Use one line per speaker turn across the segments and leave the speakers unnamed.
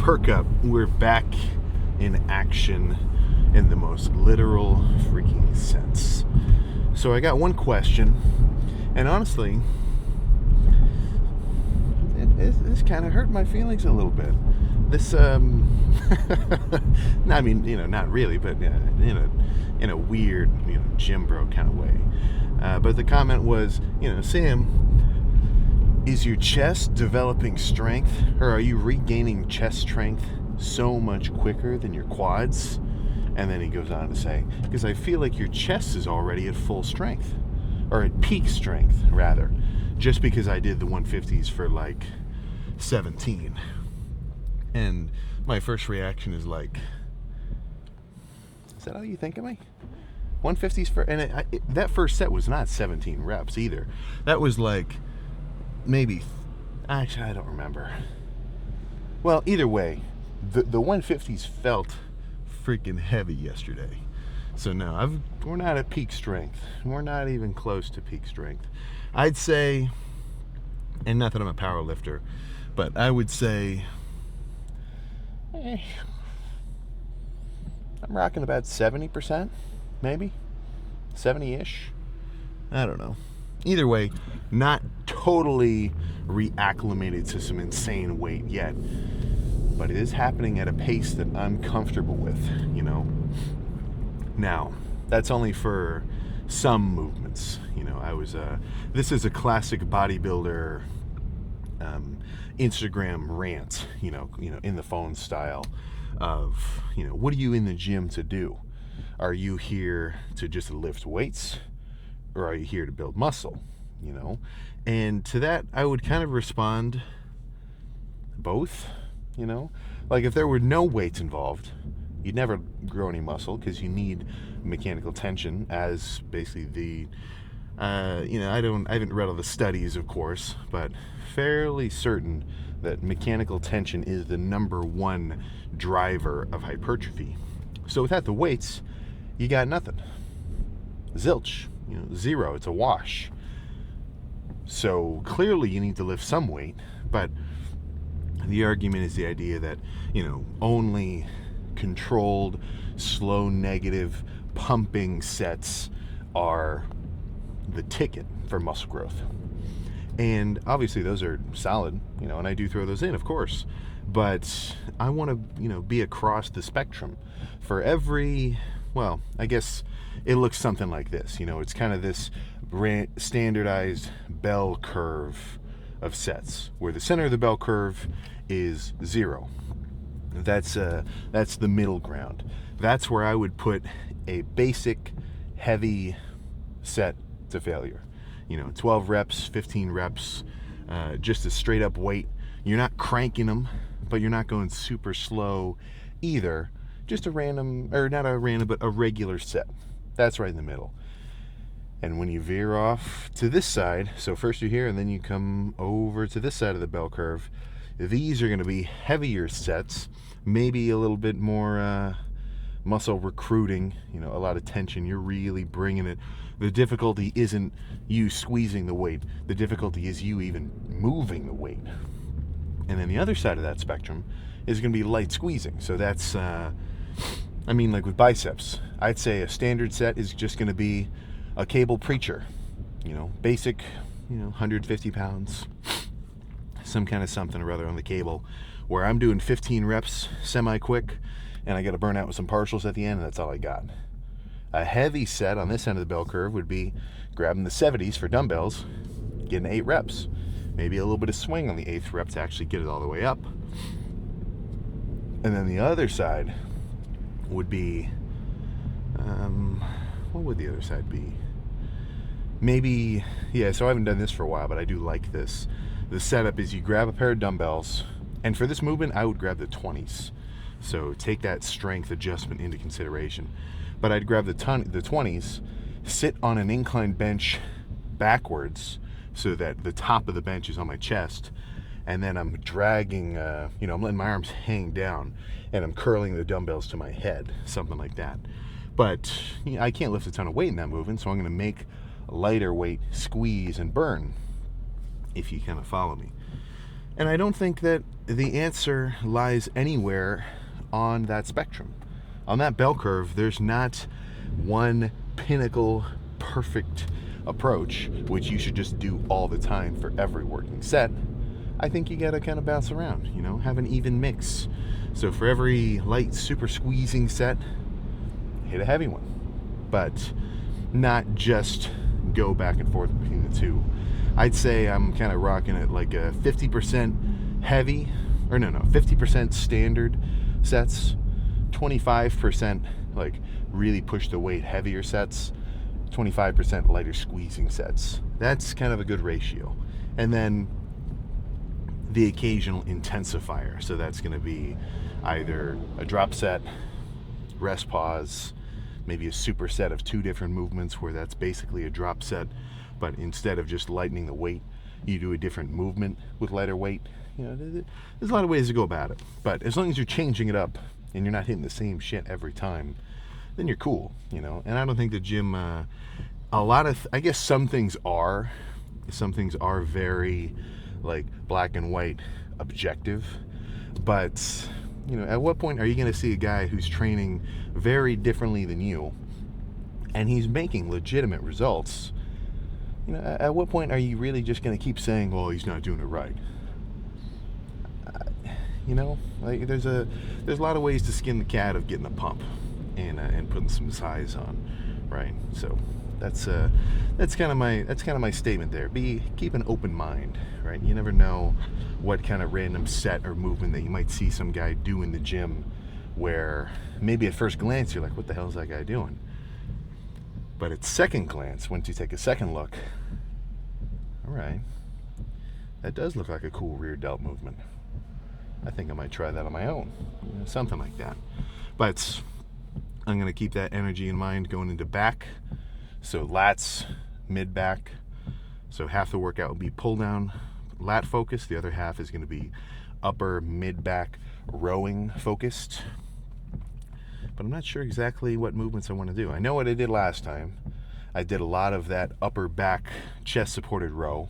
perk up. We're back in action in the most literal freaking sense. So I got one question, and honestly, this kind of hurt my feelings a little bit. This, I mean, not really, but in a weird, gym bro kind of way. But the comment was, Sam, is your chest developing strength, or are you regaining chest strength so much quicker than your quads? And then he goes on to say, because I feel like your chest is already at full strength, or at peak strength, rather, just because I did the 150s for like 17. And my first reaction is like, is that how you think of me? 150s for, and that first set was not 17 reps either. That was like, maybe, actually, I don't remember. Well, either way, the 150s felt freaking heavy yesterday. So no, we're not at peak strength. We're not even close to peak strength. I'd say, and not that I'm a power lifter, but I would say, I'm rocking about 70%, maybe 70-ish. I don't know. Either way, not totally reacclimated to some insane weight yet, but it is happening at a pace that I'm comfortable with, Now, that's only for some movements. This is a classic bodybuilder Instagram rant, in the phone style of, what are you in the gym to do? Are you here to just lift weights? Or are you here to build muscle, And to that, I would kind of respond both, Like if there were no weights involved, you'd never grow any muscle because you need mechanical tension as basically the, I haven't read all the studies, of course, but fairly certain that mechanical tension is the number one driver of hypertrophy. So without the weights, you got nothing. Zilch. Zero. It's a wash. So clearly you need to lift some weight, but the argument is the idea that, only controlled, slow, negative pumping sets are the ticket for muscle growth. And obviously those are solid, and I do throw those in, of course. But I want to, be across the spectrum. For every, well, I guess it looks something like this. It's kind of this standardized bell curve of sets, where the center of the bell curve is 0. That's the middle ground. That's where I would put a basic heavy set to failure. 12 reps, 15 reps, just a straight up weight. You're not cranking them, but you're not going super slow either. Just a random, or not a random, but a regular set. That's right in the middle. And when you veer off to this side, so first you're here and then you come over to this side of the bell curve, these are going to be heavier sets, maybe a little bit more muscle recruiting, a lot of tension. You're really bringing it. The difficulty isn't you squeezing the weight. The difficulty is you even moving the weight. And then the other side of that spectrum is going to be light squeezing. So that's, like with biceps, I'd say a standard set is just going to be a cable preacher, basic, 150 pounds, some kind of something or other on the cable, where I'm doing 15 reps semi-quick, and I got to burn out with some partials at the end, and that's all I got. A heavy set on this end of the bell curve would be grabbing the 70s for dumbbells, getting 8 reps. Maybe a little bit of swing on the 8th rep to actually get it all the way up. And then the other side would be, what would the other side be? Maybe, so I haven't done this for a while, but I do like this. The setup is you grab a pair of dumbbells, and for this movement, I would grab the 20s. So take that strength adjustment into consideration. But I'd grab the 20s, sit on an inclined bench backwards so that the top of the bench is on my chest, and then I'm dragging, I'm letting my arms hang down, and I'm curling the dumbbells to my head, something like that. But I can't lift a ton of weight in that movement, so I'm going to make a lighter weight squeeze and burn, if you kind of follow me. And I don't think that the answer lies anywhere on that spectrum. On that bell curve, there's not one pinnacle perfect approach which you should just do all the time for every working set. I think you gotta kind of bounce around, you know, have an even mix. So for every light super squeezing set, hit a heavy one, but not just go back and forth between the two. I'd say I'm kind of rocking it like a 50% heavy, or no, 50% standard sets, 25% like really push the weight heavier sets, 25% lighter squeezing sets. That's kind of a good ratio. And then the occasional intensifier. So that's going to be either a drop set, rest pause, maybe a super-set of 2 different movements where that's basically a drop set, but instead of just lightening the weight, you do a different movement with lighter weight. You know, there's a lot of ways to go about it. But as long as you're changing it up and you're not hitting the same shit every time, then you're cool, you know. And I don't think the gym, I guess some things are very like black and white objective, but you know, at what point are you going to see a guy who's training very differently than you and he's making legitimate results? You know, at what point are you really just going to keep saying, well, he's not doing it right? You know, like there's a lot of ways to skin the cat of getting a pump and putting some size on, right? So that's kind of my statement there. Keep an open mind, right? You never know what kind of random set or movement that you might see some guy do in the gym where maybe at first glance you're like, what the hell is that guy doing? But at second glance, once you take a second look, all right, that does look like a cool rear delt movement. I think I might try that on my own, you know, something like that. But I'm going to keep that energy in mind going into back. So lats, mid back. So half the workout will be pull down, lat focused. The other half is going to be upper mid back rowing focused. But I'm not sure exactly what movements I want to do. I know what I did last time. I did a lot of that upper back chest supported row,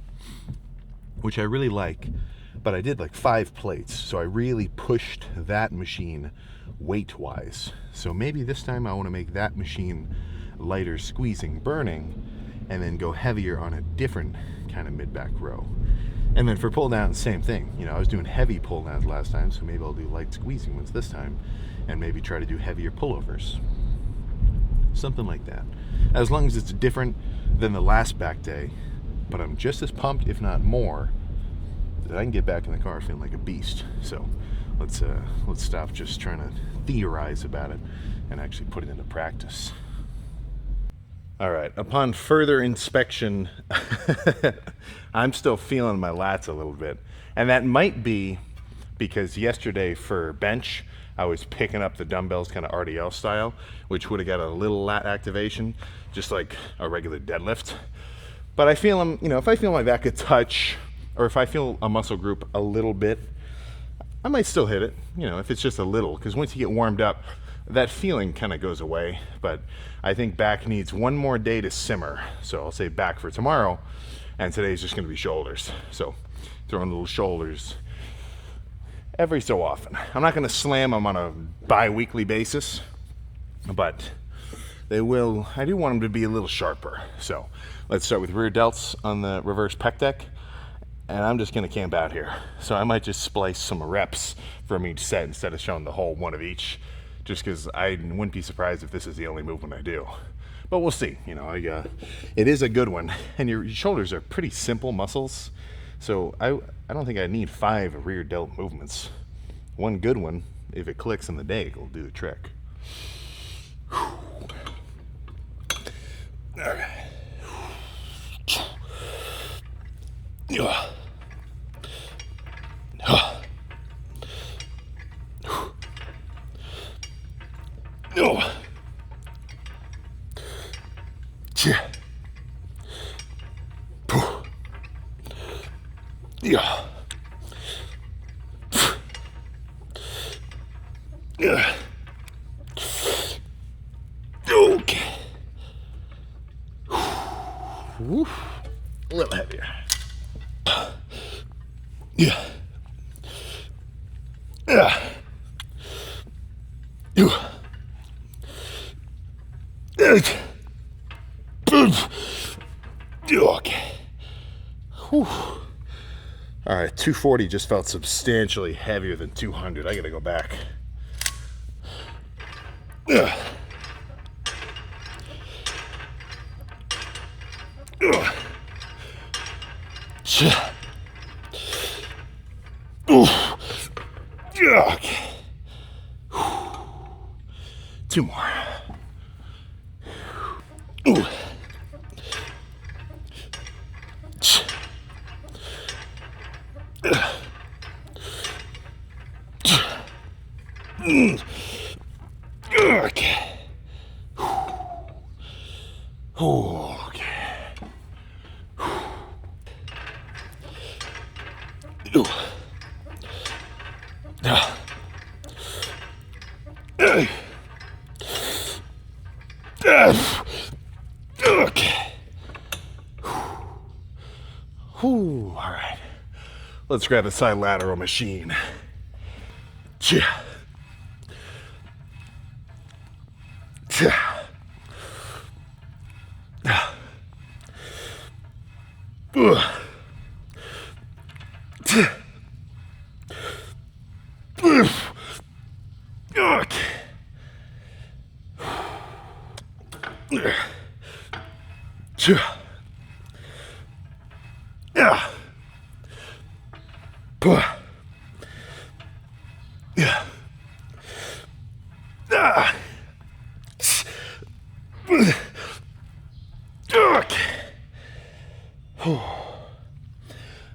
which I really like. But I did like 5 plates, so I really pushed that machine weight-wise. So maybe this time I want to make that machine lighter squeezing, burning, and then go heavier on a different kind of mid-back row. And then for pull-downs, same thing. You know, I was doing heavy pull-downs last time, so maybe I'll do light squeezing ones this time, and maybe try to do heavier pullovers. Something like that. As long as it's different than the last back day, but I'm just as pumped, if not more, that I can get back in the car feeling like a beast. So let's stop just trying to theorize about it and actually put it into practice. All right, upon further inspection, I'm still feeling my lats a little bit. And that might be because yesterday for bench, I was picking up the dumbbells kind of RDL style, which would have got a little lat activation, just like a regular deadlift. But I feel them, you know, if I feel my back a touch, or if I feel a muscle group a little bit, I might still hit it, you know, if it's just a little, because once you get warmed up, that feeling kind of goes away. But I think back needs one more day to simmer. So I'll say back for tomorrow, and today's just going to be shoulders. So throwing little shoulders every so often. I'm not going to slam them on a bi-weekly basis, but they will, I do want them to be a little sharper. So let's start with rear delts on the reverse pec deck. And I'm just going to camp out here. So I might just splice some reps from each set instead of showing the whole one of each, just because I wouldn't be surprised if this is the only movement I do. But we'll see. You know, it is a good one. And your shoulders are pretty simple muscles. So I don't think I need 5 rear delt movements. One good one, if it clicks in the day, will do the trick. All right. Yeah. Oh. Yeah. Yeah. Yeah. Okay. Woo. A little heavier. Yeah. Okay. Whew. All right, 240 just felt substantially heavier than 200. I gotta go back. Okay. Two more. Okay. Okay. Okay. All right. Let's grab the side lateral machine.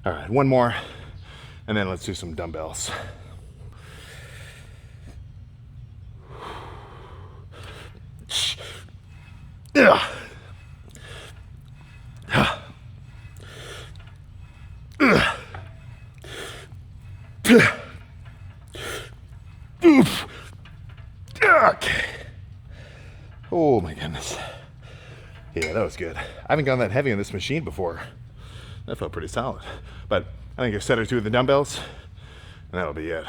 All right, one more, and then let's do some dumbbells. Okay. Oh my goodness. Yeah, that was good. I haven't gone that heavy on this machine before. That felt pretty solid. But I think a set or two of the dumbbells, and that'll be it.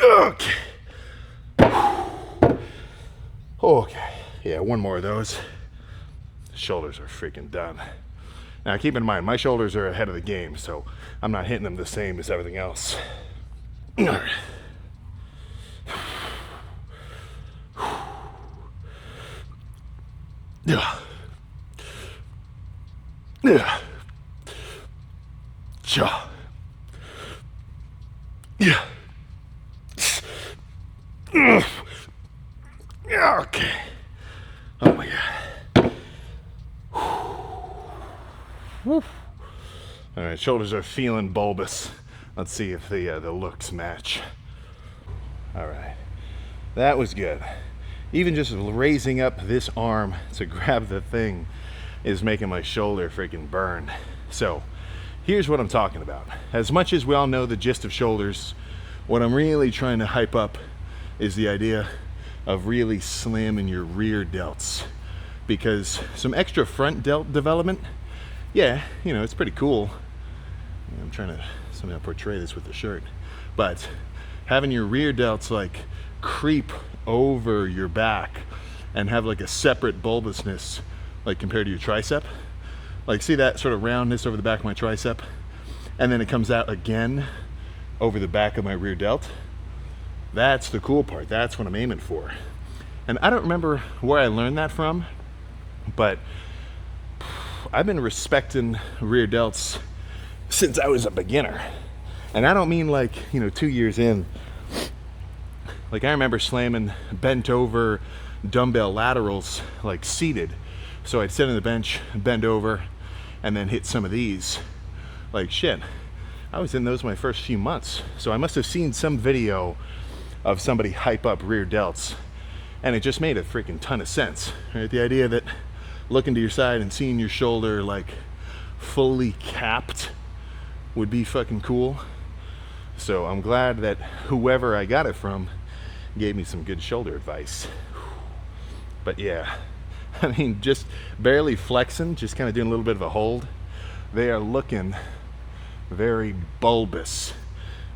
Okay. Okay. Yeah, one more of those. Shoulders are freaking done. Now keep in mind, my shoulders are ahead of the game, so I'm not hitting them the same as everything else. All right. Yeah. Yeah. Ja. Yeah. Okay. Oh my God. All right, shoulders are feeling bulbous. Let's see if the looks match. All right, that was good. Even just raising up this arm to grab the thing is making my shoulder freaking burn. So here's what I'm talking about. As much as we all know the gist of shoulders, what I'm really trying to hype up is the idea of really slamming your rear delts, because some extra front delt development, yeah, you know, it's pretty cool. I'm trying to somehow portray this with the shirt, but having your rear delts like creep over your back and have like a separate bulbousness, like compared to your tricep, like see that sort of roundness over the back of my tricep, and then it comes out again over the back of my rear delt. That's the cool part. That's what I'm aiming for. And I don't remember where I learned that from, but I've been respecting rear delts since I was a beginner. And I don't mean like, you know, 2 years in. Like I remember slamming bent over dumbbell laterals like seated. So I'd sit on the bench, bend over, and then hit some of these. Like shit, I was in those my first few months. So I must have seen some video of somebody hype up rear delts, and it just made a freaking ton of sense, right? The idea that looking to your side and seeing your shoulder like fully capped would be fucking cool. So I'm glad that whoever I got it from gave me some good shoulder advice. But yeah, I mean, just barely flexing, just kind of doing a little bit of a hold. They are looking very bulbous,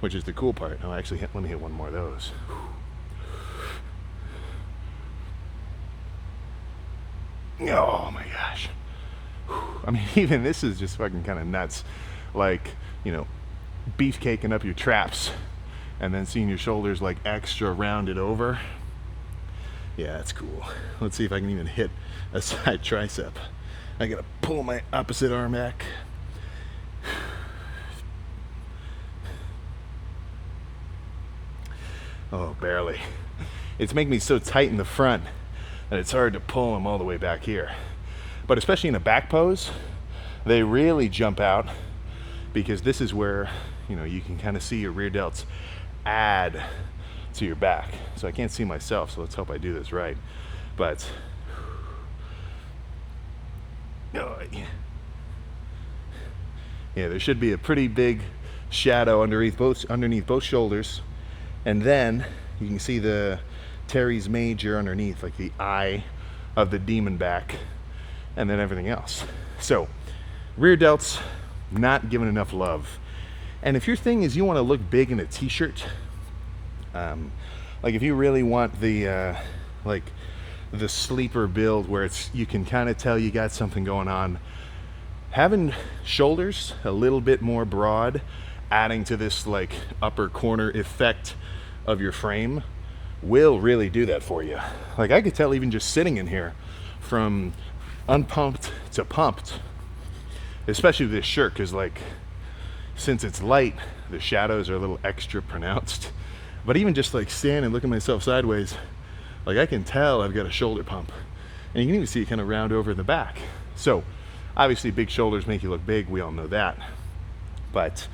which is the cool part. Oh, actually, let me hit one more of those. Oh my gosh. I mean, even this is just fucking kind of nuts. Like, you know, beefcaking up your traps and then seeing your shoulders like extra rounded over. Yeah, that's cool. Let's see if I can even hit a side tricep. I gotta pull my opposite arm back. Oh, barely. It's making me so tight in the front that it's hard to pull them all the way back here. But especially in a back pose, they really jump out, because this is where, you know, you can kind of see your rear delts add to your back. So I can't see myself, so let's hope I do this right. But yeah, there should be a pretty big shadow underneath both shoulders, and then you can see the teres major underneath, like the eye of the demon back, and then everything else. So rear delts not given enough love. And if your thing is you want to look big in a t-shirt, like if you really want the like the sleeper build where it's, you can kind of tell you got something going on, having shoulders a little bit more broad, adding to this like upper corner effect of your frame, will really do that for you. Like I could tell even just sitting in here, from unpumped to pumped, especially with this shirt, because like since it's light, the shadows are a little extra pronounced. But even just like stand and look at myself sideways, like I can tell I've got a shoulder pump, and you can even see it kind of round over in the back. So obviously big shoulders make you look big, we all know that, but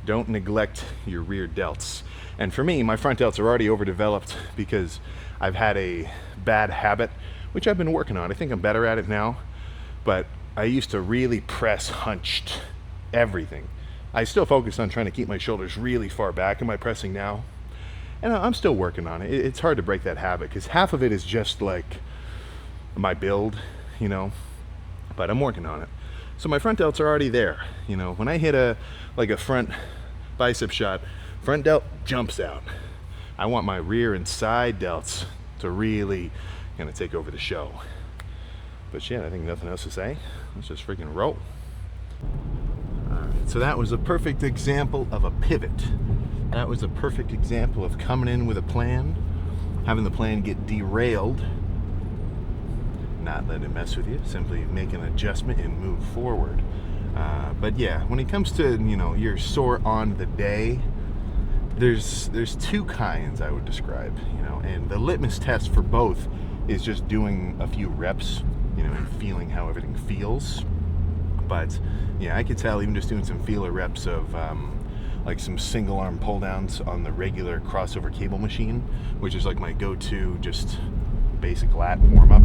don't neglect your rear delts. And for me, my front delts are already overdeveloped because I've had a bad habit, which I've been working on. I think I'm better at it now, but I used to really press hunched everything. I still focus on trying to keep my shoulders really far back in my pressing now, and I'm still working on it. It's hard to break that habit because half of it is just like my build, you know, but I'm working on it. So my front delts are already there. You know, when I hit a front bicep shot, front delt jumps out. I want my rear and side delts to really kind of take over the show. But shit, I think nothing else to say. Let's just freaking roll. Alright, so that was a perfect example of a pivot. That was a perfect example of coming in with a plan, having the plan get derailed, not letting it mess with you, simply make an adjustment and move forward. But yeah, when it comes to, you know, you're sore on the day, there's two kinds I would describe, you know, and the litmus test for both is just doing a few reps, you know, and feeling how everything feels. But yeah, I could tell even just doing some feeler reps of like some single arm pull downs on the regular crossover cable machine, which is like my go-to just basic lat warm up.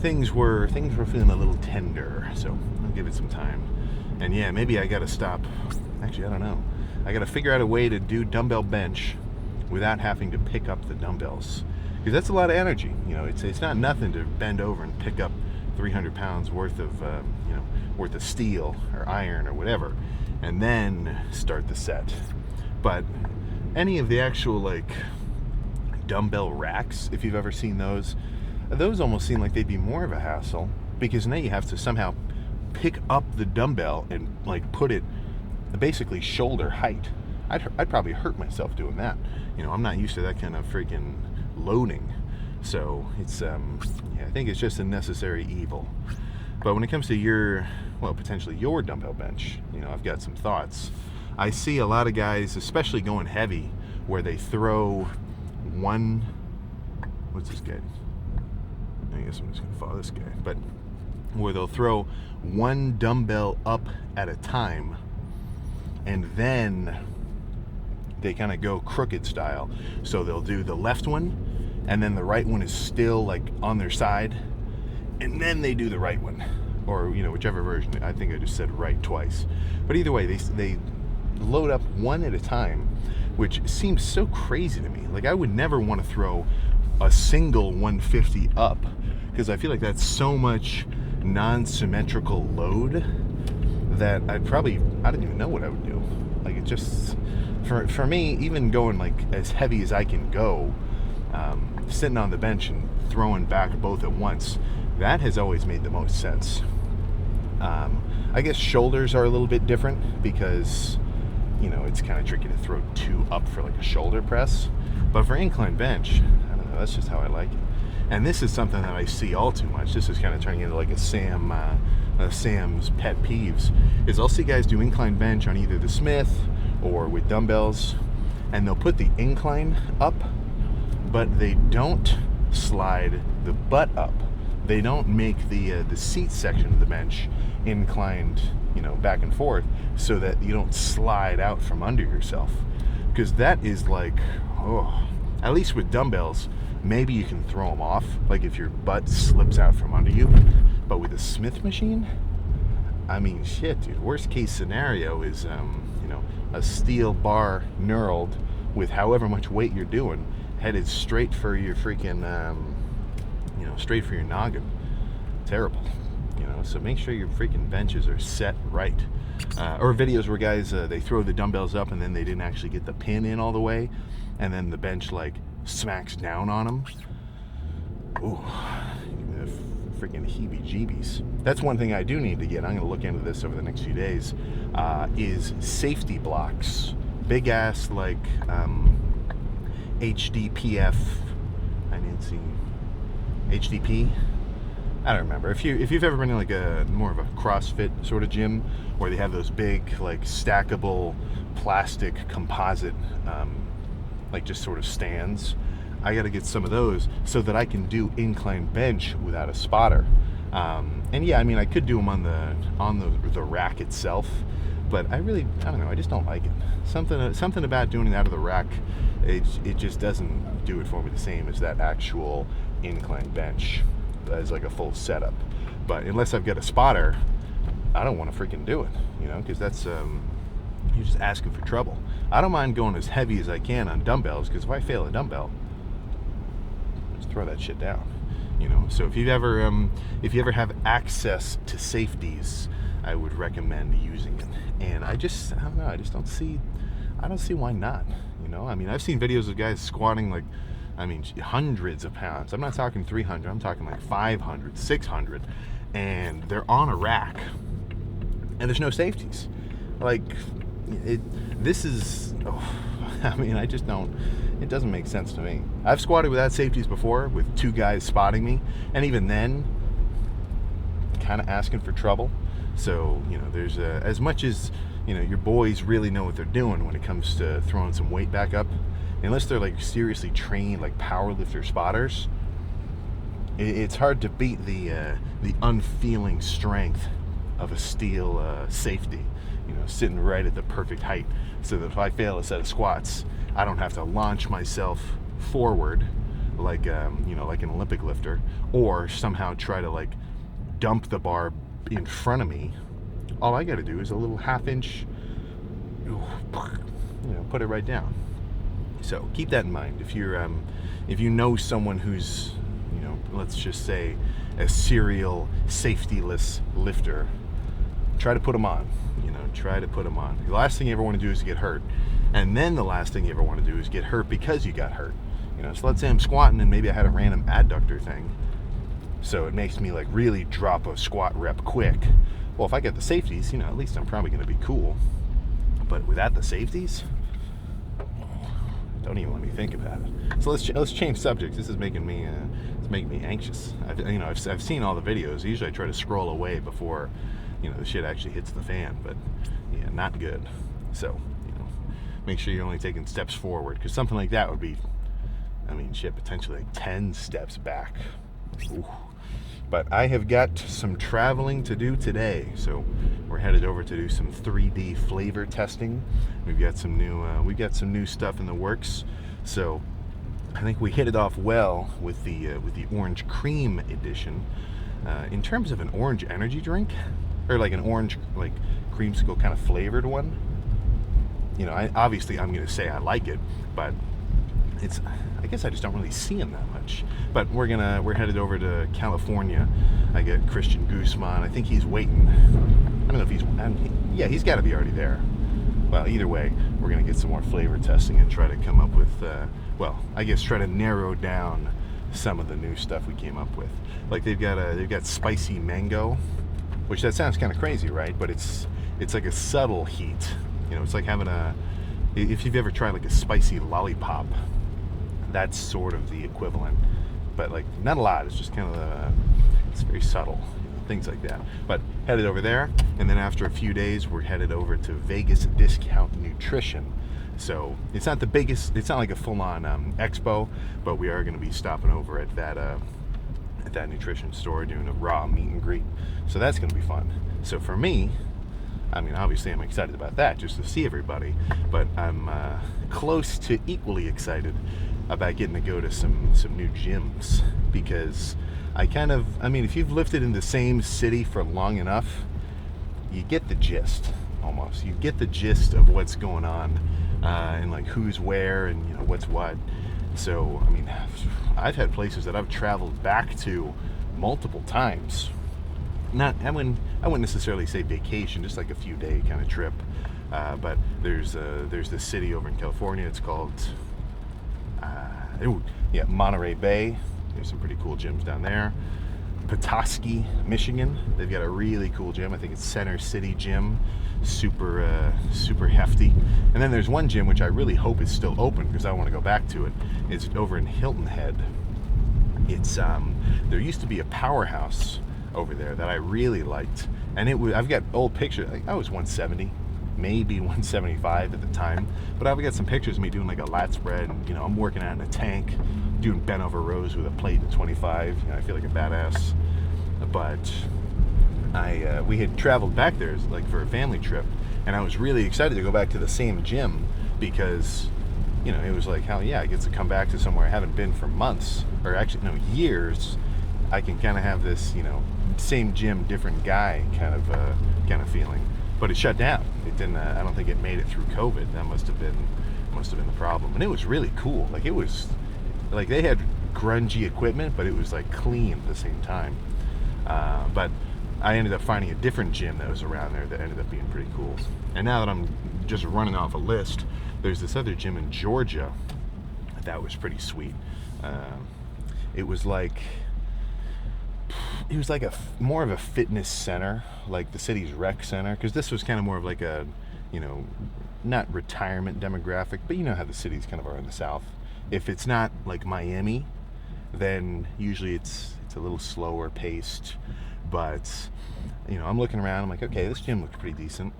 Things were feeling a little tender, so I'll give it some time. And yeah, maybe I gotta stop. Actually, I don't know. I gotta figure out a way to do dumbbell bench without having to pick up the dumbbells, because that's a lot of energy. You know, it's not nothing to bend over and pick up 300 pounds worth of worth of steel or iron or whatever, and then start the set. But any of the actual like dumbbell racks, if you've ever seen those almost seem like they'd be more of a hassle, because now you have to somehow pick up the dumbbell and like put it basically shoulder height. I'd probably hurt myself doing that. You know, I'm not used to that kind of freaking loading. So it's yeah, I think it's just a necessary evil. But when it comes to your, well, potentially your dumbbell bench, you know, I've got some thoughts. I see a lot of guys, especially going heavy, where they throw one, what's this guy? I guess I'm just gonna follow this guy. But where they'll throw one dumbbell up at a time, and then they kind of go crooked style. So they'll do the left one, and then the right one is still like on their side, and then they do the right one. or whichever version. I think I just said right twice, but either way, they load up one at a time, which seems so crazy to me. Like, I would never want to throw a single 150 up, because I feel like that's so much non-symmetrical load that I don't even know what I would do. Like, it just, for me, even going like as heavy as I can go, sitting on the bench and throwing back both at once, that has always made the most sense. I guess shoulders are a little bit different, because it's kind of tricky to throw two up for like a shoulder press. But for incline bench, I don't know, that's just how I like it. And this is something that I see all too much. This is kind of turning into like a Sam's pet peeves, is I'll see guys do incline bench on either the Smith or with dumbbells, and they'll put the incline up, but they don't slide the butt up. They don't make the seat section of the bench inclined, back and forth, so that you don't slide out from under yourself. Because that is like, at least with dumbbells, maybe you can throw them off, like if your butt slips out from under you. But with a Smith machine, I mean, shit, dude. Worst case scenario is, a steel bar knurled with however much weight you're doing, headed straight for your freaking, straight for your noggin. Terrible. So make sure your freaking benches are set right. Or videos where guys, they throw the dumbbells up and then they didn't actually get the pin in all the way, and then the bench like smacks down on them. Ooh, freaking heebie-jeebies. That's one thing I do need to get. I'm going to look into this over the next few days. Is safety blocks. Big ass like HDPF. I didn't see HDP. I don't remember. If you've ever been in like a more of a CrossFit sort of gym, where they have those big like stackable plastic composite like just sort of stands, I got to get some of those so that I can do incline bench without a spotter. And yeah, I mean, I could do them on the rack itself, but I don't know. I just don't like it. Something about doing it out of the rack, it just doesn't do it for me the same as that actual incline bench as like a full setup. But unless I've got a spotter, I don't want to freaking do it, because that's you're just asking for trouble. I don't mind going as heavy as I can on dumbbells, because if I fail a dumbbell, just throw that shit down. So if you ever have access to safeties, I would recommend using it. And I don't know, I don't see why not. I mean, I've seen videos of guys squatting like, hundreds of pounds. I'm not talking 300, I'm talking like 500, 600, and they're on a rack and there's no safeties. Like, it doesn't make sense to me. I've squatted without safeties before, with two guys spotting me, and even then, kind of asking for trouble. So, there's as much as, your boys really know what they're doing when it comes to throwing some weight back up, unless they're like seriously trained, like powerlifter spotters, it's hard to beat the unfeeling strength of a steel safety, sitting right at the perfect height, so that if I fail a set of squats, I don't have to launch myself forward like like an Olympic lifter, or somehow try to like dump the bar in front of me. All I got to do is a little half-inch, put it right down. So keep that in mind. If you know someone who's, let's just say a serial safetyless lifter, try to put them on. Try to put them on. The last thing you ever want to do is get hurt, and then the last thing you ever want to do is get hurt because you got hurt. So let's say I'm squatting and maybe I had a random adductor thing, so it makes me like really drop a squat rep quick. Well, if I get the safeties, at least I'm probably going to be cool. But without the safeties, don't even let me think about it. So let's change subjects. This is making me anxious. I've seen all the videos. Usually I try to scroll away before the shit actually hits the fan, but yeah, not good. So make sure you're only taking steps forward, because something like that would be, potentially like 10 steps back. Ooh. But I have got some traveling to do today, so we're headed over to do some 3D flavor testing. We've got some new stuff in the works. So I think we hit it off well with the orange cream edition. In terms of an orange energy drink, or like an orange like creamsicle kind of flavored one, obviously I'm going to say I like it, but I guess I just don't really see him that much. But we're headed over to California. I get Christian Guzman. I think he's waiting. I don't know if he's got to be already there. Well, either way, we're gonna get some more flavor testing and try to come up with, try to narrow down some of the new stuff we came up with. Like they've got spicy mango, which that sounds kind of crazy, right? But it's like a subtle heat. It's like having if you've ever tried like a spicy lollipop, that's sort of the equivalent. But like not a lot. It's just kind of it's very subtle. Things like that. But headed over there, and then after a few days we're headed over to Vegas Discount Nutrition. So it's not the biggest, it's not like a full-on expo, but we are going to be stopping over at that nutrition store doing a raw meet and greet. So that's going to be fun. So for me, obviously I'm excited about that just to see everybody, but I'm close to equally excited about getting to go to some new gyms, because if you've lived in the same city for long enough, you get the gist, almost. You get the gist of what's going on, and like who's where and what's what. So, I've had places that I've traveled back to multiple times. I wouldn't necessarily say vacation, just like a few day kind of trip. But there's this city over in California. It's called Monterey Bay. There's some pretty cool gyms down there. Petoskey, Michigan. They've got a really cool gym. I think it's Center City Gym. Super hefty. And then there's one gym which I really hope is still open because I want to go back to it. It's over in Hilton Head. It's there used to be a powerhouse over there that I really liked, and I've got old pictures. Like I was 170, maybe 175 at the time, but I've got some pictures of me doing like a lat spread, and I'm working out in a tank, doing bent over rows with a plate at 25. I feel like a badass. But we had traveled back there like for a family trip, and I was really excited to go back to the same gym because it was like, hell yeah, I get to come back to somewhere I haven't been for months, or actually no, years. I can kind of have this same gym, different guy kind of feeling. But it shut down. It didn't. I don't think it made it through COVID. That must have been the problem. And it was really cool. Like it was, like they had grungy equipment, but it was like clean at the same time. But I ended up finding a different gym that was around there that ended up being pretty cool. And now that I'm just running off a list, there's this other gym in Georgia that was pretty sweet. It was like more of a fitness center, like the city's rec center, because this was kind of more of like a, not retirement demographic, but how the cities kind of are in the South. If it's not like Miami, then usually it's a little slower paced. But I'm looking around, I'm like, okay, this gym looks pretty decent.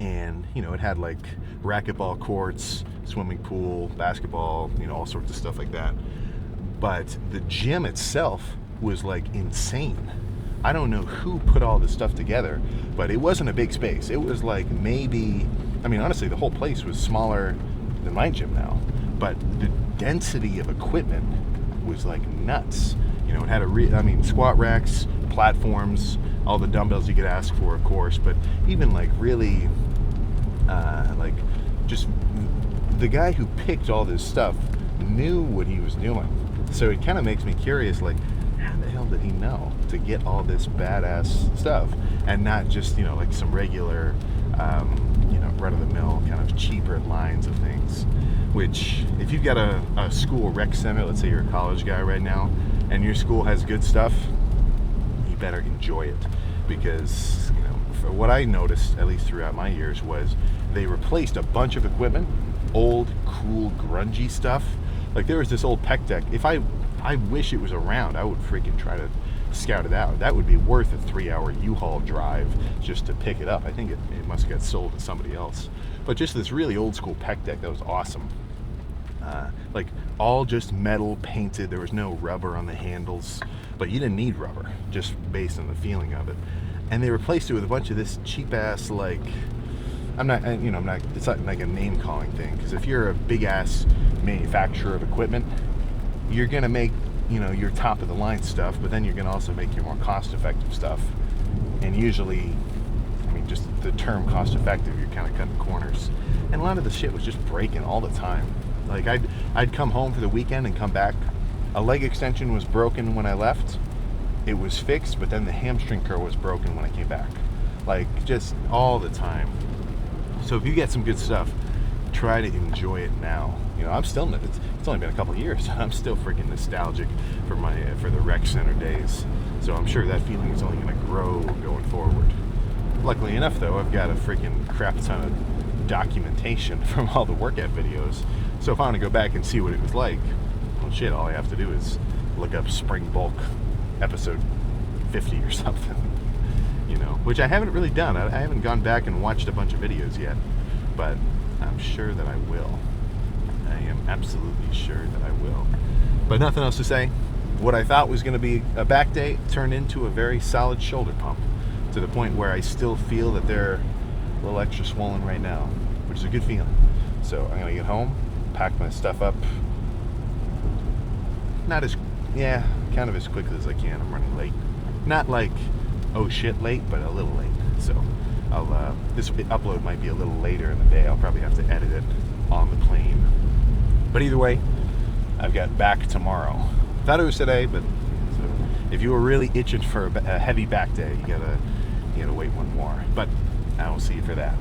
And it had like racquetball courts, swimming pool, basketball, all sorts of stuff like that. But the gym itself was like insane. I don't know who put all this stuff together, but it wasn't a big space. It was like maybe, honestly, the whole place was smaller than my gym now, but the density of equipment was like nuts. It had squat racks, platforms, all the dumbbells you could ask for, of course, but even like really, just the guy who picked all this stuff knew what he was doing. So it kind of makes me curious, like, how the hell did he know to get all this badass stuff and not just, like some regular, run-of-the-mill kind of cheaper lines of things? Which, if you've got a school rec center, let's say you're a college guy right now, and your school has good stuff, you better enjoy it. Because, for what I noticed, at least throughout my years, was they replaced a bunch of equipment, old, cool, grungy stuff. Like there was this old pec deck. If I wish it was around, I would freaking try to scout it out. That would be worth a 3-hour U-Haul drive just to pick it up. I think it must have got sold to somebody else. But just this really old school pec deck that was awesome. Like all just metal painted. There was no rubber on the handles, but you didn't need rubber, just based on the feeling of it. And they replaced it with a bunch of this cheap ass, like, it's not like a name calling thing, because if you're a big ass manufacturer of equipment, you're gonna make you know, your top of the line stuff, but then you're going to also make your more cost effective stuff. And usually, I mean, just the term cost effective, you're kind of cutting corners. And a lot of the shit was just breaking all the time. Like I'd come home for the weekend and come back. A leg extension was broken when I left. It was fixed, but then the hamstring curl was broken when I came back. Like, just all the time. So if you get some good stuff, try to enjoy it now. You know, I'm still, it's only been a couple of years. I'm still freaking nostalgic for the rec center days. So I'm sure that feeling is only going to grow going forward. Luckily enough, though, I've got a freaking crap ton of documentation from all the workout videos. So if I want to go back and see what it was like, well, shit, all I have to do is look up Spring Bulk episode 50 or something. You know, which I haven't really done. I haven't gone back and watched a bunch of videos yet, but I'm sure that I will. I am absolutely sure that I will. But nothing else to say. What I thought was going to be a back day turned into a very solid shoulder pump, to the point where I still feel that they're a little extra swollen right now, which is a good feeling. So I'm going to get home, pack my stuff up. Kind of as quickly as I can. I'm running late. Not like, oh shit, late, but a little late. So this upload might be a little later in the day. I'll probably have to edit it on the plane. But either way, I've got back tomorrow. Thought it was today, but if you were really itching for a heavy back day, you gotta wait one more. But I will see you for that.